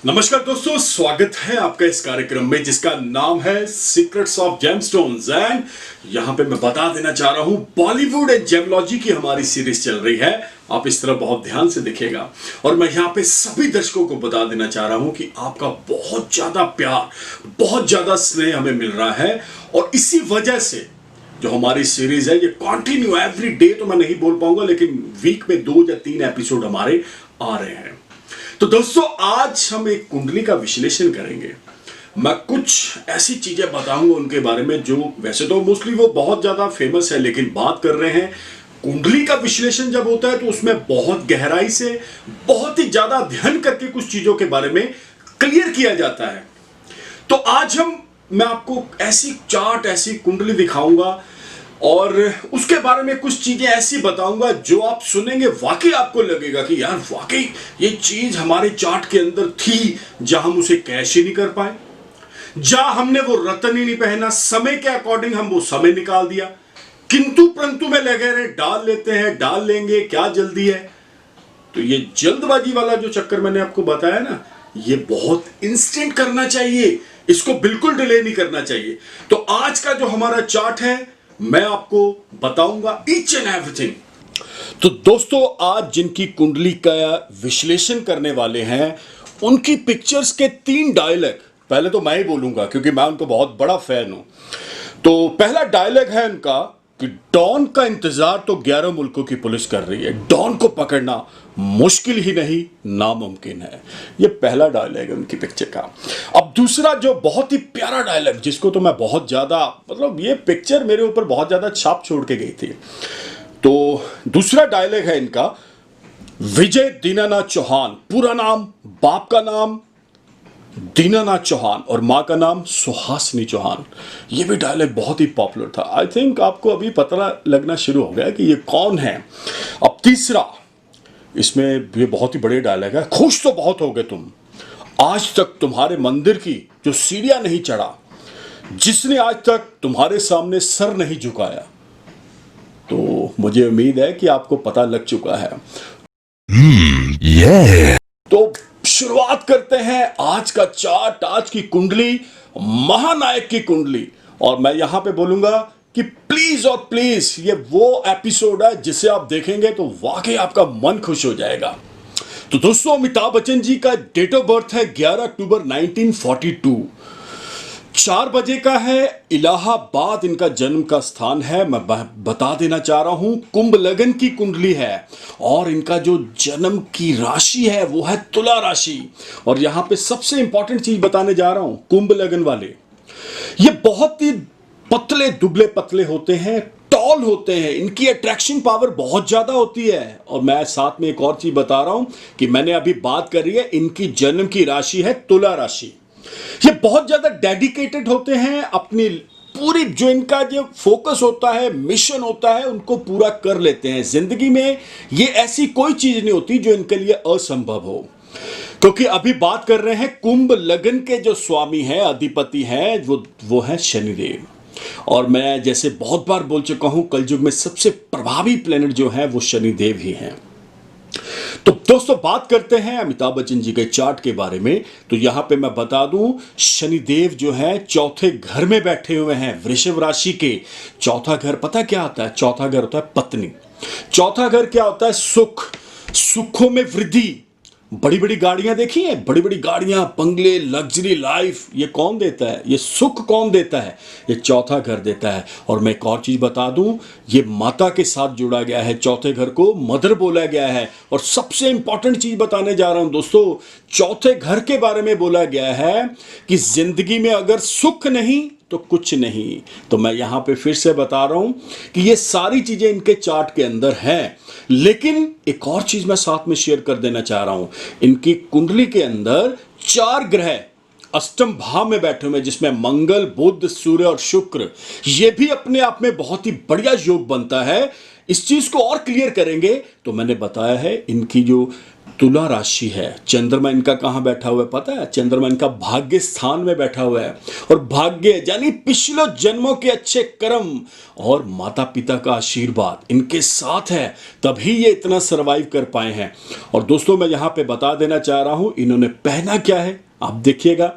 नमस्कार दोस्तों, स्वागत है आपका इस कार्यक्रम में जिसका नाम है सीक्रेट्स ऑफ जेमस्टोन्स। एंड यहां पे मैं बता देना चाह रहा हूं, बॉलीवुड एंड जेमोलॉजी की हमारी सीरीज चल रही है। आप इस तरह बहुत ध्यान से देखिएगा और मैं यहां पे सभी दर्शकों को बता देना चाह रहा हूं कि आपका बहुत ज्यादा प्यार, बहुत ज्यादा स्नेह हमें मिल रहा है। और इसी वजह से जो हमारी सीरीज है ये कंटिन्यू एवरी डे तो मैं नहीं बोल पाऊंगा, लेकिन वीक में 2 या 3 एपिसोड हमारे आ रहे हैं। तो दोस्तों, आज हम एक कुंडली का विश्लेषण करेंगे। मैं कुछ ऐसी चीजें बताऊंगा उनके बारे में जो वैसे तो मोस्टली वो बहुत ज्यादा फेमस है, लेकिन बात कर रहे हैं कुंडली का विश्लेषण जब होता है तो उसमें बहुत गहराई से, बहुत ही ज्यादा अध्ययन करके कुछ चीजों के बारे में क्लियर किया जाता है। तो आज मैं आपको ऐसी चार्ट, ऐसी कुंडली दिखाऊंगा और उसके बारे में कुछ चीजें ऐसी बताऊंगा जो आप सुनेंगे वाकई आपको लगेगा कि यार वाकई ये चीज हमारे चार्ट के अंदर थी, जहां हम उसे कैश ही नहीं कर पाए, जहां हमने वो रतन ही नहीं पहना, समय के अकॉर्डिंग हम वो समय निकाल दिया, किंतु परंतु में लगे रहे, डाल लेते हैं, डाल लेंगे, क्या जल्दी है। तो ये जल्दबाजी वाला जो चक्कर मैंने आपको बताया ना, ये बहुत इंस्टेंट करना चाहिए, इसको बिल्कुल डिले नहीं करना चाहिए। तो आज का जो हमारा चार्ट है मैं आपको बताऊंगा ईच एंड एवरीथिंग। तो दोस्तों, आज जिनकी कुंडली का विश्लेषण करने वाले हैं उनकी पिक्चर्स के 3 डायलॉग पहले तो मैं ही बोलूंगा क्योंकि मैं उनको बहुत बड़ा फैन हूं। तो पहला डायलॉग है उनका कि डॉन का इंतजार तो 11 मुल्कों की पुलिस कर रही है, डॉन को पकड़ना मुश्किल ही नहीं नामुमकिन है। ये पहला डायलॉग है उनकी पिक्चर का। अब दूसरा जो बहुत ही प्यारा डायलॉग, जिसको तो मैं बहुत ज्यादा, मतलब ये पिक्चर मेरे ऊपर बहुत ज्यादा छाप छोड़ के गई थी। तो दूसरा डायलॉग है इनका, विजय दीनानाथ चौहान, पूरा नाम, बाप का नाम दीनानाथ चौहान और मां का नाम सुहासिनी चौहान। ये भी डायलॉग बहुत ही पॉपुलर था। आई थिंक आपको अभी पता लगना शुरू हो गया कि ये कौन है। अब तीसरा, इसमें ये बहुत ही बड़े डायलॉग है, खुश तो बहुत हो गए तुम, आज तक तुम्हारे मंदिर की जो सीढ़ियां नहीं चढ़ा, जिसने आज तक तुम्हारे सामने सर नहीं झुकाया। तो मुझे उम्मीद है कि आपको पता लग चुका है। तो शुरुआत करते हैं आज का चार्ट, आज की कुंडली, महानायक की कुंडली। और मैं यहां पे बोलूंगा कि प्लीज और प्लीज ये वो एपिसोड है जिसे आप देखेंगे तो वाकई आपका मन खुश हो जाएगा। तो दोस्तों, अमिताभ बच्चन जी का डेट ऑफ बर्थ है 11 अक्टूबर 1942, 4 बजे का है, इलाहाबाद इनका जन्म का स्थान है। मैं बता देना चाह रहा हूं, कुंभ लगन की कुंडली है और इनका जो जन्म की राशि है वो है तुला राशि। और यहां पे सबसे इंपॉर्टेंट चीज बताने जा रहा हूं, कुंभ लगन वाले ये बहुत ही पतले दुबले पतले होते हैं, टॉल होते हैं, इनकी अट्रैक्शन पावर बहुत ज्यादा होती है। और मैं साथ में एक और चीज बता रहा हूं कि मैंने अभी बात करी है, इनकी जन्म की राशि है तुला राशि। ये बहुत ज्यादा डेडिकेटेड होते हैं, अपनी पूरी जो इनका जो फोकस होता है, मिशन होता है, उनको पूरा कर लेते हैं। जिंदगी में ये ऐसी कोई चीज नहीं होती जो इनके लिए असंभव हो। क्योंकि अभी बात कर रहे हैं कुंभ लगन के जो स्वामी हैं, अधिपति हैं, वो है शनिदेव। और मैं जैसे बहुत बार बोल चुका हूं, कलयुग में सबसे प्रभावी प्लेनेट जो है वो शनिदेव ही हैं। तो दोस्तों, बात करते हैं अमिताभ बच्चन जी के चार्ट के बारे में। तो यहां पे मैं बता दूं, शनिदेव जो है चौथे घर में बैठे हुए हैं, वृषभ राशि के। चौथा घर पता क्या आता है? चौथा घर होता है पत्नी। चौथा घर क्या होता है? सुख, सुखों में वृद्धि। बड़ी बड़ी गाड़ियां देखी हैं, बड़ी बड़ी गाड़ियां, बंगले, लग्जरी लाइफ, ये कौन देता है? ये सुख कौन देता है? ये चौथा घर देता है। और मैं एक और चीज बता दूं, ये माता के साथ जुड़ा गया है, चौथे घर को मदर बोला गया है। और सबसे इंपॉर्टेंट चीज बताने जा रहा हूं दोस्तों, चौथे घर के बारे में बोला गया है कि जिंदगी में अगर सुख नहीं तो कुछ नहीं। तो मैं यहां पे फिर से बता रहा हूं कि ये सारी चीजें इनके चार्ट के अंदर हैं। लेकिन एक और चीज मैं साथ में शेयर कर देना चाह रहा हूं, इनकी कुंडली के अंदर 4 ग्रह अष्टम भाव में बैठे हुए, जिसमें मंगल, बुध, सूर्य और शुक्र। ये भी अपने आप में बहुत ही बढ़िया योग बनता है। इस चीज को और क्लियर करेंगे तो मैंने बताया है, इनकी जो तुला राशि है। चंद्रमा इनका कहाँ बैठा हुआ है पता है? चंद्रमा इनका भाग्य स्थान में बैठा हुआ है। और भाग्य यानी पिछले जन्मों के अच्छे कर्म और माता पिता का आशीर्वाद इनके साथ है, तभी ये इतना सरवाइव कर पाए हैं। और दोस्तों मैं यहां पे बता देना चाह रहा हूं, इन्होंने पहना क्या है आप देखिएगा।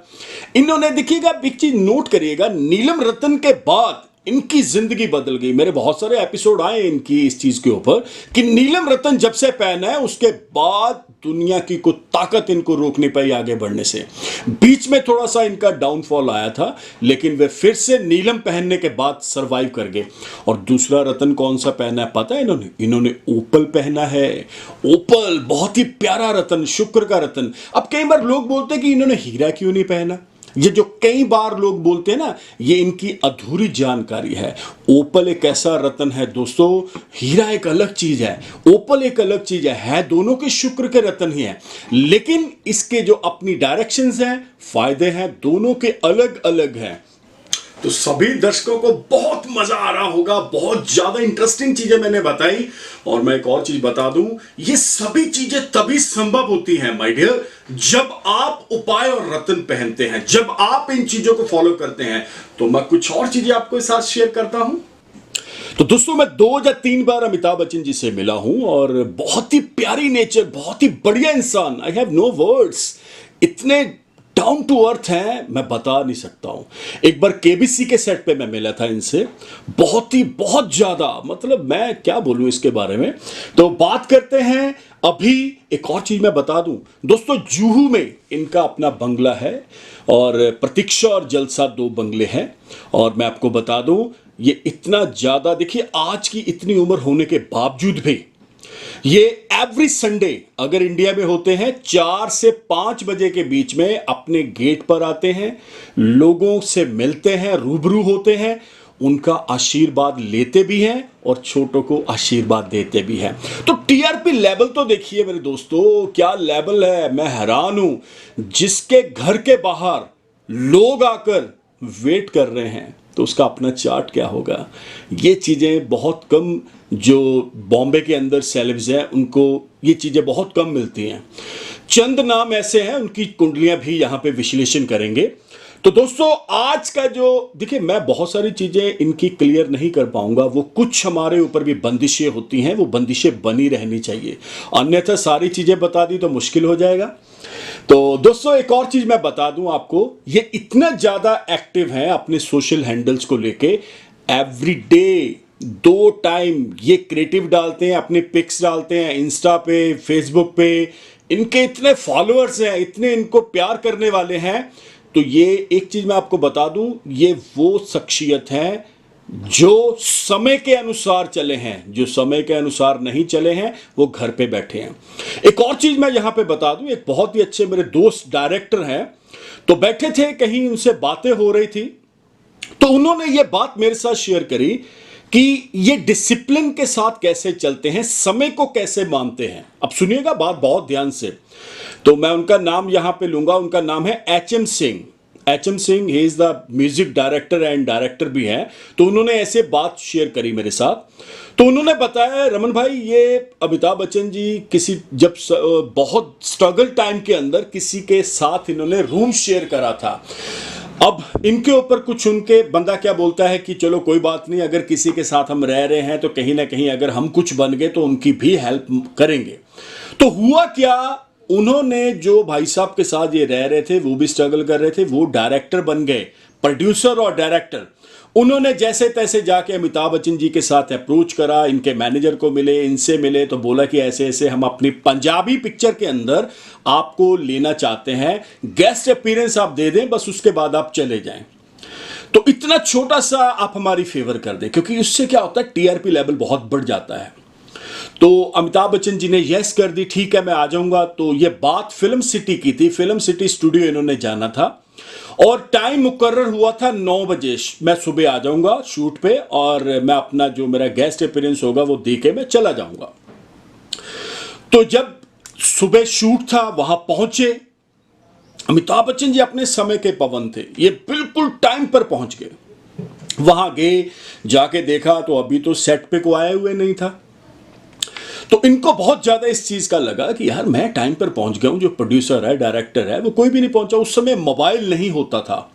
इन्होंने देखिएगा, एक चीज नोट करिएगा, नीलम रतन के बाद इनकी जिंदगी बदल गई। मेरे बहुत सारे एपिसोड आए इनकी इस चीज के ऊपर कि नीलम रतन जब से पहना है उसके बाद दुनिया की कोई ताकत इनको रोक नहीं पाई आगे बढ़ने से। बीच में थोड़ा सा इनका डाउनफॉल आया था, लेकिन वे फिर से नीलम पहनने के बाद सरवाइव कर गए। और दूसरा रतन कौन सा पहना है पता है इन्होंने ओपल पहना है। ओपल बहुत ही प्यारा रतन, शुक्र का रतन। अब कई बार लोग बोलते हैं कि इन्होंने हीरा क्यों नहीं पहना। ये जो कई बार लोग बोलते हैं ना, ये इनकी अधूरी जानकारी है। ओपल एक ऐसा रत्न है दोस्तों, हीरा एक अलग चीज है, ओपल एक अलग चीज है दोनों के शुक्र के रत्न ही है, लेकिन इसके जो अपनी डायरेक्शंस हैं, फायदे हैं, दोनों के अलग अलग हैं। तो सभी दर्शकों को बहुत मजा आ रहा होगा, बहुत ज्यादा इंटरेस्टिंग चीजें मैंने बताई। और मैं एक और चीज बता दूं, ये सभी चीजें तभी संभव होती हैं माय डियर, जब आप उपाय और रत्न पहनते हैं, जब आप इन चीजों को फॉलो करते हैं। तो मैं कुछ और चीजें आपके साथ शेयर करता हूं। तो दोस्तों मैं 2 या 3 बार अमिताभ बच्चन जी से मिला हूं और बहुत ही प्यारी नेचर, बहुत ही बढ़िया इंसान, आई हैव नो वर्ड्स, इतने डाउन टू अर्थ है मैं बता नहीं सकता हूं। एक बार केबीसी के सेट पे मैं मिला था इनसे, बहुत ज्यादा, मतलब मैं क्या बोलूं इसके बारे में। तो बात करते हैं अभी। एक और चीज मैं बता दूं दोस्तों, जुहू में इनका अपना बंगला है और प्रतीक्षा और जलसा 2 बंगले हैं। और मैं आपको बता दूं, ये इतना ज्यादा, देखिए आज की इतनी उम्र होने के बावजूद भी ये एवरी संडे अगर इंडिया में होते हैं 4 से 5 बजे के बीच में अपने गेट पर आते हैं, लोगों से मिलते हैं, रूबरू होते हैं, उनका आशीर्वाद लेते भी हैं और छोटों को आशीर्वाद देते भी हैं। तो टीआरपी लेवल तो देखिए मेरे दोस्तों, क्या लेवल है, मैं हैरान हूं। जिसके घर के बाहर लोग आकर वेट कर रहे हैं तो उसका अपना चार्ट क्या होगा। ये चीज़ें बहुत कम, जो बॉम्बे के अंदर सेलेब्स हैं उनको ये चीज़ें बहुत कम मिलती हैं। चंद नाम ऐसे हैं, उनकी कुंडलियां भी यहाँ पे विश्लेषण करेंगे। तो दोस्तों आज का जो, देखिए मैं बहुत सारी चीज़ें इनकी क्लियर नहीं कर पाऊंगा, वो कुछ हमारे ऊपर भी बंदिशें होती हैं, वो बंदिशें बनी रहनी चाहिए, अन्यथा सारी चीज़ें बता दी तो मुश्किल हो जाएगा। तो दोस्तों एक और चीज मैं बता दूं आपको, ये इतना ज्यादा एक्टिव है अपने सोशल हैंडल्स को लेके। एवरी डे 2 टाइम ये क्रिएटिव डालते हैं, अपने पिक्स डालते हैं इंस्टा पे, फेसबुक पे। इनके इतने फॉलोअर्स हैं, इतने इनको प्यार करने वाले हैं। तो ये एक चीज मैं आपको बता दूं, ये वो शख्सियत है जो समय के अनुसार चले हैं, जो समय के अनुसार नहीं चले हैं वो घर पे बैठे हैं। एक और चीज मैं यहां पे बता दूं, एक बहुत ही अच्छे मेरे दोस्त डायरेक्टर हैं, तो बैठे थे कहीं, उनसे बातें हो रही थी, तो उन्होंने ये बात मेरे साथ शेयर करी कि ये डिसिप्लिन के साथ कैसे चलते हैं, समय को कैसे मानते हैं। अब सुनिएगा बात बहुत ध्यान से। तो मैं उनका नाम यहां पे लूंगा, उनका नाम है HM Singh. HM Singh, he is the music director and director भी हैं। तो उन्होंने ऐसे बात शेयर करी मेरे साथ। तो उन्होंने बताया, रमन भाई ये अमिताभ बच्चन जी किसी जब बहुत स्ट्रगल टाइम के अंदर किसी के साथ इन्होंने रूम शेयर करा था। अब इनके ऊपर कुछ, उनके बंदा क्या बोलता है कि चलो कोई बात नहीं, अगर किसी के साथ हम रह रहे हैं तो कहीं ना कहीं अगर हम कुछ बन गए तो उनकी भी हेल्प करेंगे। तो हुआ क्या, उन्होंने जो भाई साहब के साथ ये रह रहे थे, वो भी स्ट्रगल कर रहे थे, वो डायरेक्टर बन गए, प्रोड्यूसर और डायरेक्टर। उन्होंने जैसे तैसे जाके अमिताभ बच्चन जी के साथ अप्रोच करा, इनके मैनेजर को मिले, इनसे मिले, तो बोला कि ऐसे ऐसे हम अपनी पंजाबी पिक्चर के अंदर आपको लेना चाहते हैं, गेस्ट अपीयरेंस आप दे दें, बस उसके बाद आप चले जाएं। तो इतना छोटा सा आप हमारी फेवर कर दें, क्योंकि उससे क्या होता है टीआरपी लेवल बहुत बढ़ जाता है। तो अमिताभ बच्चन जी ने यस कर दी, ठीक है मैं आ जाऊंगा। तो ये बात फिल्म सिटी की थी, फिल्म सिटी स्टूडियो इन्होंने जाना था और टाइम मुकर्रर हुआ था 9 बजे। मैं सुबह आ जाऊंगा शूट पे और मैं अपना जो मेरा गेस्ट अपीयरेंस होगा वो दे के मैं चला जाऊंगा। तो जब सुबह शूट था, वहां पहुंचे, अमिताभ बच्चन जी अपने समय के पाबंद थे, ये बिल्कुल टाइम पर पहुंच गए। वहां गए, जाके देखा तो अभी तो सेट पे को आए हुए नहीं था। तो इनको बहुत ज्यादा इस चीज का लगा कि यार मैं टाइम पर पहुंच गया हूं, जो प्रोड्यूसर है डायरेक्टर है वो कोई भी नहीं पहुंचा। उस समय मोबाइल नहीं होता था।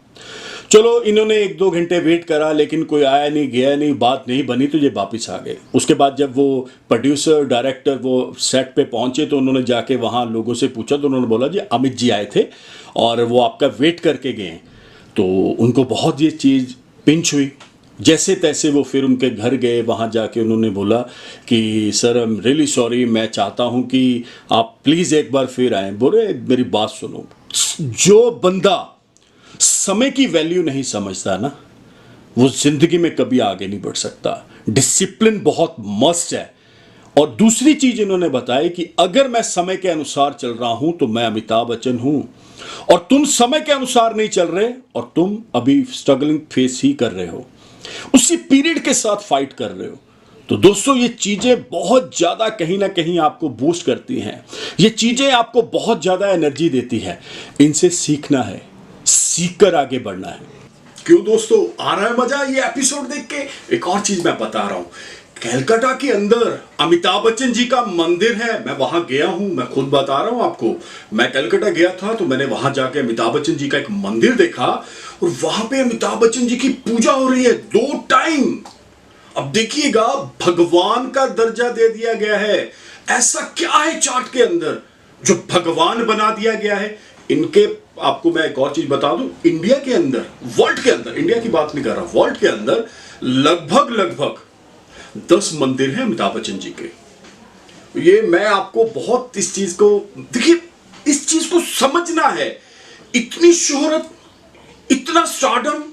चलो इन्होंने 1-2 घंटे वेट करा लेकिन कोई आया नहीं, गया नहीं, बात नहीं बनी, तो ये वापस आ गए। उसके बाद जब वो प्रोड्यूसर डायरेक्टर वो सेट पे पहुंचे तो उन्होंने जाके वहाँ लोगों से पूछा, तो उन्होंने बोला जी अमित जी आए थे और वो आपका वेट करके गए। तो उनको बहुत ये चीज़ पिंच हुई। जैसे तैसे वो फिर उनके घर गए, वहाँ जाके उन्होंने बोला कि sir I am really sorry, मैं चाहता हूँ कि आप प्लीज़ एक बार फिर आएँ। बोले मेरी बात सुनो, जो बंदा समय की वैल्यू नहीं समझता ना, वो जिंदगी में कभी आगे नहीं बढ़ सकता। डिसिप्लिन बहुत मस्ट है। और दूसरी चीज इन्होंने बताई कि अगर मैं समय के अनुसार चल रहा हूं तो मैं अमिताभ बच्चन हूं, और तुम समय के अनुसार नहीं चल रहे और तुम अभी स्ट्रगलिंग फेस ही कर रहे हो, उसी पीरियड के साथ फाइट कर रहे हो। तो दोस्तों ये चीजें बहुत ज्यादा कहीं ना कहीं आपको बूस्ट करती हैं। ये चीजें आपको बहुत ज्यादा एनर्जी देती है। इनसे सीखना है, सीखकर आगे बढ़ना है। क्यों दोस्तों, आ रहा है मजा ये एपिसोड देख के? एक और चीज मैं बता रहा हूं, कलकत्ता के अंदर अमिताभ बच्चन जी का मंदिर है। मैं वहां गया हूं, मैं खुद बता रहा हूं आपको। मैं कलकत्ता गया था तो मैंने वहां जाके अमिताभ बच्चन जी का एक मंदिर देखा, और वहां पे अमिताभ बच्चन जी की पूजा हो रही है 2 टाइम। अब देखिएगा, भगवान का दर्जा दे दिया गया है। ऐसा क्या है चार्ट के अंदर जो भगवान बना दिया गया है इनके? आपको मैं एक और चीज बता दूं, इंडिया के अंदर, वर्ल्ड के अंदर, इंडिया की बात नहीं कर रहा, वर्ल्ड के अंदर लगभग 10 मंदिर हैं अमिताभ बच्चन जी के। ये मैं आपको बहुत इस चीज को, देखिए इस चीज को समझना है। इतनी शोहरत, इतना स्टारडम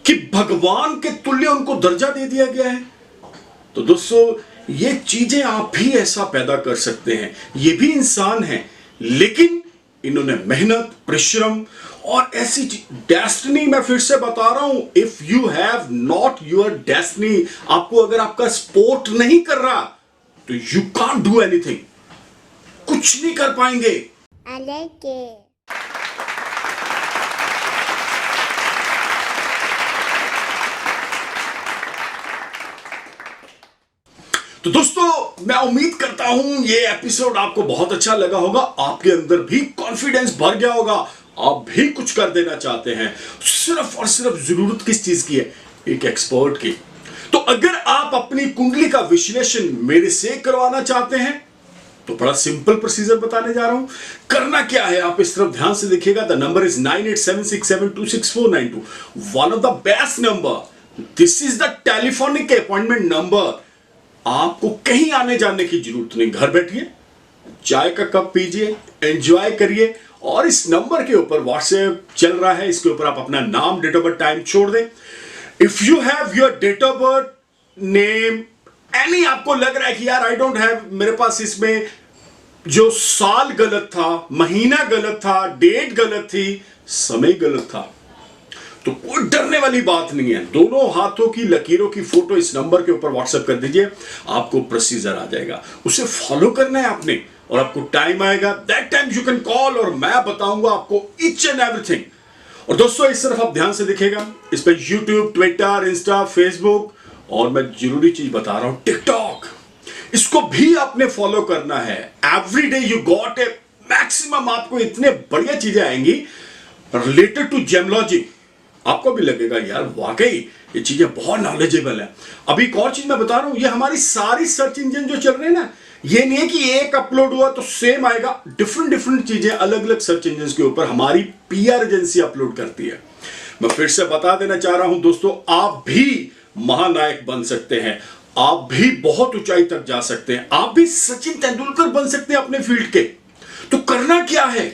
कि भगवान के तुल्य उनको दर्जा दे दिया गया है। तो दोस्तों ये चीजें आप भी ऐसा पैदा कर सकते हैं। ये भी इंसान हैं, लेकिन इन्होंने मेहनत, परिश्रम और ऐसी डेस्टिनी, मैं फिर से बता रहा हूं, if you have not your destiny, आपको अगर आपका स्पोर्ट नहीं कर रहा तो यू कांट डू एनीथिंग, कुछ नहीं कर पाएंगे। I like it. तो दोस्तों मैं उम्मीद करता हूं ये एपिसोड आपको बहुत अच्छा लगा होगा। आपके अंदर भी कॉन्फिडेंस भर गया होगा, आप भी कुछ कर देना चाहते हैं। सिर्फ और सिर्फ जरूरत किस चीज की है? एक एक्सपर्ट की। तो अगर आप अपनी कुंडली का विश्लेषण मेरे से करवाना चाहते हैं तो बड़ा सिंपल प्रोसीजर बताने जा रहा हूं। करना क्या है, आप इस तरफ ध्यान से देखिएगा। The number is 9876726492, one of the best number. This is the telephonic appointment number. आपको कहीं आने जाने की जरूरत नहीं, घर बैठिए, चाय का कप पीजिए, एंजॉय करिए, और इस नंबर के ऊपर व्हाट्सएप चल रहा है, इसके ऊपर आप अपना नाम, डेट ऑफ बर्थ, टाइम छोड़ दें। If you have your date of birth, name, any, आपको लग रहा है कि यार आई डोंट हैव, मेरे पास इसमें जो साल गलत था, महीना गलत था, डेट गलत थी, समय गलत था, तो कोई डरने वाली बात नहीं है। दोनों हाथों की लकीरों की फोटो इस नंबर के ऊपर व्हाट्सएप कर दीजिए, आपको प्रोसीजर आ जाएगा। उसे फॉलो करना है आपने, और आपको टाइम आएगा, that time you can call, और मैं बताऊंगा आपको ईच एंड एवरीथिंग। और दोस्तों इस तरफ आप ध्यान से देखिएगा, इस पर यूट्यूब, ट्विटर, इंस्टा, फेसबुक, और मैं जरूरी चीज बता रहा हूं, टिकटॉक, इसको भी आपने फॉलो करना है। Every day you got a maximum, आपको इतने बढ़िया चीजें आएंगी रिलेटेड टू जेमोलॉजी। आपको भी लगेगा यार वाकई ये चीजें बहुत नॉलेजेबल है। अभी एक और चीज मैं बता रहा हूं, ये हमारी सारी सर्च इंजन जो चल रहे हैं ना, ये नहीं है कि एक अपलोड हुआ तो सेम आएगा। डिफरेंट चीजें अलग अलग सर्च इंजन के ऊपर हमारी पीआर एजेंसी अपलोड करती है। मैं फिर से बता देना चाह रहा हूं दोस्तों, आप भी महानायक बन सकते हैं, आप भी बहुत ऊंचाई तक जा सकते हैं, आप भी सचिन तेंदुलकर बन सकते हैं अपने फील्ड के। तो करना क्या है?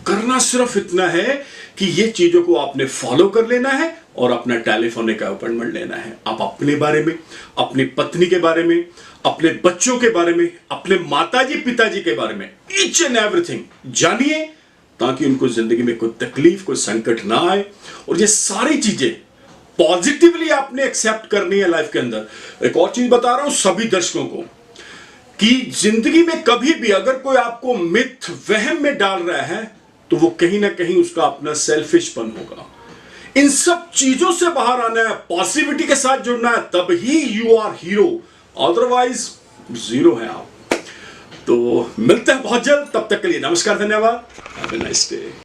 करना सिर्फ इतना है कि ये चीजों को आपने फॉलो कर लेना है और अपना टेलीफोनिक अपॉइंटमेंट लेना है। आप अपने बारे में, अपनी पत्नी के बारे में, अपने बच्चों के बारे में, अपने माताजी पिताजी के बारे में, ईच एंड एवरीथिंग जानिए, ताकि उनको जिंदगी में कोई तकलीफ, कोई संकट ना आए। और ये सारी चीजें पॉजिटिवली आपने एक्सेप्ट करनी है लाइफ के अंदर। एक और चीज बता रहा हूं सभी दर्शकों को, कि जिंदगी में कभी भी अगर कोई आपको मिथ, वहम में डाल रहा है, तो वो कहीं ना कहीं उसका अपना सेल्फिशपन होगा। इन सब चीजों से बाहर आना है, पॉजिटिविटी के साथ जुड़ना है, तब ही you are hero. Otherwise zero हैं आप। तो मिलते हैं बहुत जल्द, तब तक के लिए नमस्कार, धन्यवाद, हैव अ नाइस डे।